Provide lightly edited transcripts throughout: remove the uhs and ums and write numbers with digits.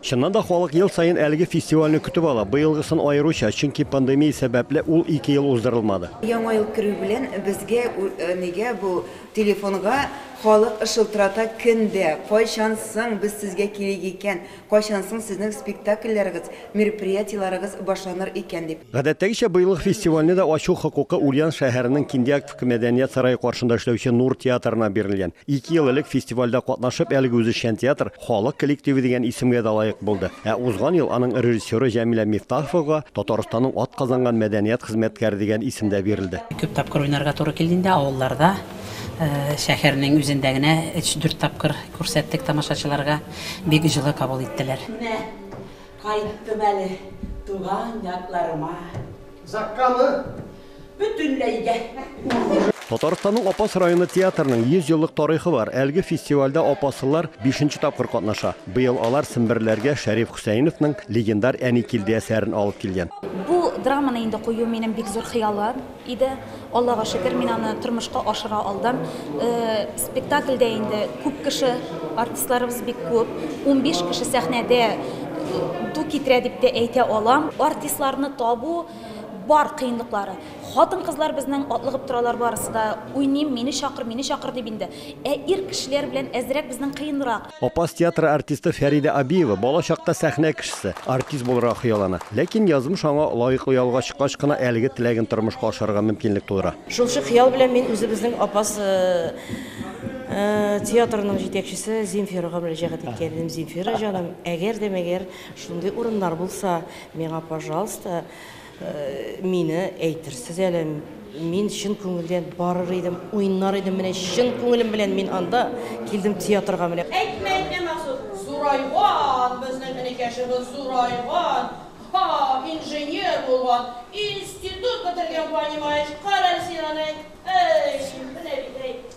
Шыннан да халық ел сайын әлгі фестивальны күтіп ала. Быйылгысын айруча, чөнки пандемия сәбәпле ул 2 ел уздырылмады. Яңа ел керү белән безгә нигә бу телефонга халык ышылтырата көндә, кайчансың без сезгә кирәк икән, кайчансың сезнең спектакльләрегез, мероприятиеларыгыз башланыр икән дип. Гадәттәгечә быелгы фестивальне да ачу хокукы Ульян шәһәренең Киндиаков мәдәният сарае каршында эшләүче Нур театрына бирелгән. 2 ел элек фестивальдә катнашып әлеге үзешчән театр халык коллективы дигән исемгә дә лаек булды. Узган ел аның режиссеры Җәмилә Мифтаховага Татарстанның ат казанган мәдәният хезмәткәре дигән исемдә бирелде. Күп тапкыр уйнарга туры килгәндә авылларда шәһәрнең үзендә генә 3-4 тапкыр күрсәттек тамашачыларга, бик җылы кабул иттеләр. Кайттым әле туган якларыма. Заккамы? Бөтенләйгә. Татарстанның Апас районы театрының 100 еллык тарихы бар. Әлге фестивальдә апасылар 5-нче тапкыр катнаша. Быел алар Семберләргә Шәриф Хусейновның легендар Әни килде әсәрен алып килгән. Бу драманы инде кую минем бик зур хыялым иде. Аллага шөкер, мин аны тормышка ашыра алдым. Спектакльдә инде күп кеше, артистларыбыз бик күп. 15 кеше сәхнәдә ду китерә дип тә әйтә алам. Артистларны табу бар кыйынлыклары. Хатын-кызлар безнең атлыгып торалар барысы да, уйним, мине чакыр дип инде. Ир кешеләр белән әзрәк безнең кыенрак. Апас театры артисты Фәридә Абиева балачакта сәхнә кешесе, артист булырга хыяллана. Ләкин язмыш аңа лаеклы ялга чыккач кына әлеге теләген тормышка ашырга мөмкинлек тудыра. Шулчы хыял белән мин үзебезнең Апас театрының җитәкчесе Земфирага мөрәҗәгать иткәнем. Земфира җаным, әгәр дә мәгәр шундый урыннар булса, миңа пожалуйста мине әйтерсез әле, мин чын күңелдән барыр идем, уйнар идем, менә чын күңелем белән мин анда килдем театрга менә. Әйтмәгә максат, зурайган, безнең энекәшебез зурайган. Ха, инженер булган, институт бетергән, понимаешь? Карар син аны. Эй, менә бит.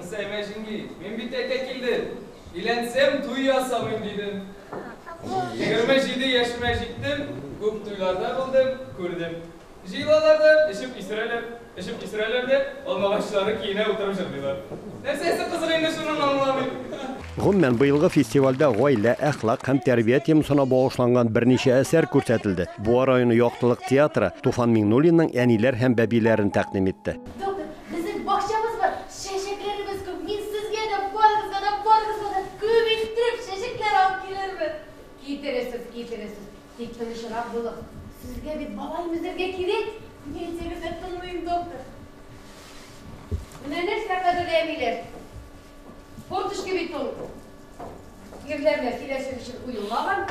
Сәймәҗинги, мин бит әйтә килдем. Иләнсәм туй ясамыйм дидем. 27 yaşıma җиттем, күп туйларда булдым, күрдем. Җыйлаларда эшеп исерәләр дә, алмагачлары киенә утырып җырлыйлар. Нәрсәсе кызык инде шуны аңламыйм. Гомумән быелгы фестивальдә гаилә, әхлак һәм тәрбия темасына багышланган берничә әсәр күрсәтелде. Буа районы яктылык театры Туфан Миңнуллинның әниләр һәм бәбиләрен тәкъдим итте. Безнең бакчабыз бар, чәчәкләребез күп. Мин сезгә дә барыгызга күп итеп чәчәкләр алып килермен. Китересез. Тик тырышрак булыгыз. Сезгә бит балайымызга кирәк. Мин сезгә тыңлыйм, доктор. Менә нәрсә кадерләмиләр. Фортышка бит ул. Ирләргә киләсе өчен уйылмаган.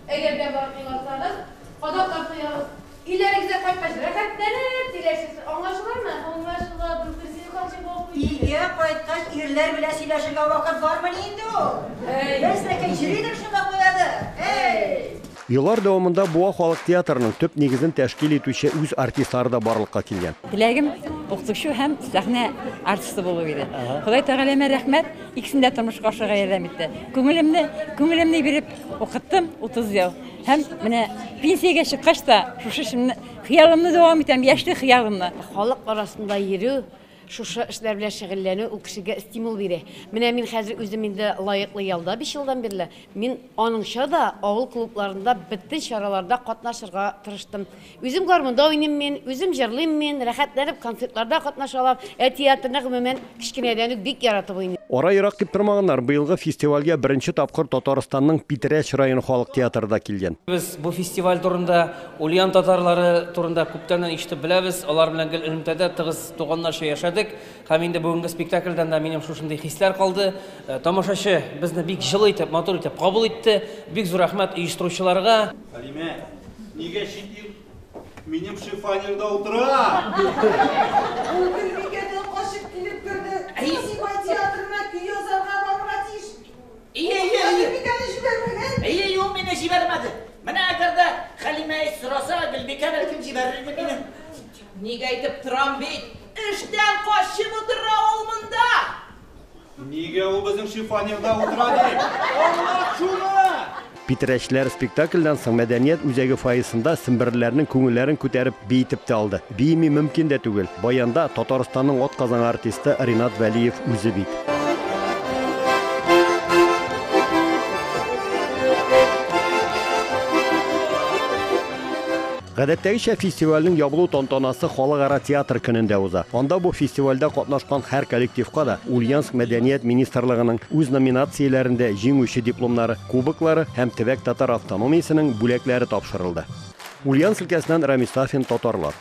Әгәр дә барып кыйлсагыз, кадаклап куягыз. Иләрегезгә кайткач рәхәтләнеп тиләшегез. Аңлашылармы? Аңлашыла, доктор, син качып алып куйдың. Илгә кайткач ирләр белән сөйләшергә вакыт бармы инде ул? Без ләкин җиридер шунда куяды. Еллар дәвамында Буа халык театрының төп нигезен тәшкил итүче үз артистлары да барлыкка килгән. Теләгем укытучы һәм сәхнә артисты булу иде. Ходай Тәгаләмә рәхмәт, икесендә тормышка ашырга ярдәм итте. Күңелемне биреп укыттым 30 ел. Һәм менә пенсиягә чыккач та шушы хыялымны дәвам итәм, яшьлек хыялымны. Халык арасында йөрү, шушы эшләр белән шөгыльләнү ул кешегә стимул бирә. Менә мин хәзер үзем инде лаеклы ялда 5 елдан бирле мин аныңча да авыл клубларында бөтен чараларда катнашырга тырыштым. Үзем гармунда уйныйм мин, үзем җырлыйм мин, рәхәтләнеп концертларда катнаша алам. Театрны гомумән кичкенәдән үк бик яратып уйныйм. Ара ерак дип тормаганнар, быелгы фестивальгә беренче тапкыр Татарстанның Питрәч районы халык театрында килгән. Без бу фестиваль турында, Ульян татарлары турында күптәннән ишетеп беләбез. Алар белән гел элемтәдә тыгыз туганнарча яшәдек. Һәм инде бүгенге спектакльдән да минем шушындый хисләр калды. Тамашачы безне бик җылы итеп, матур итеп кабул итте. Бик зур рәхмәт оештыручыларга. Халимә, нигә чит минем шифонерда утыра? Ул килгәндә кашык килеп керде. Сима театрына көй язарга барырга тиеш. Ул мине җибәрмәде. Менә әгәр дә Халимә сораса, Гөлбикә бәлкем җибәрер иде мине. Нигә әйтеп торам бит? Эштән качып утыра ул монда. Нигә ул безнең шифонерда утыра дип? Аңлат шуны! Питрәчләр спектакльдән соң мәдәният үзәге фойесында Семберләрнең күңелләрен күтәреп биетеп тә алды. Биими мөмкин дә түгел. Баянда Татарстанның атказан артисты Ринат Вәлиев үзе бит. Гадәттәгечә фестивальнең ябылу тантанасы халыкара театр көнендә уза. Анда бу фестивальдә катнашкан һәр коллективка да Ульяновск мәдәният министрлыгының үз номинацияләрендә җиңүче дипломнары, кубоклары һәм Төбәк татар автономиясенең бүләкләре тапшырылды. Ульяновск өлкәсеннән Рамис Сафин, Татарлар.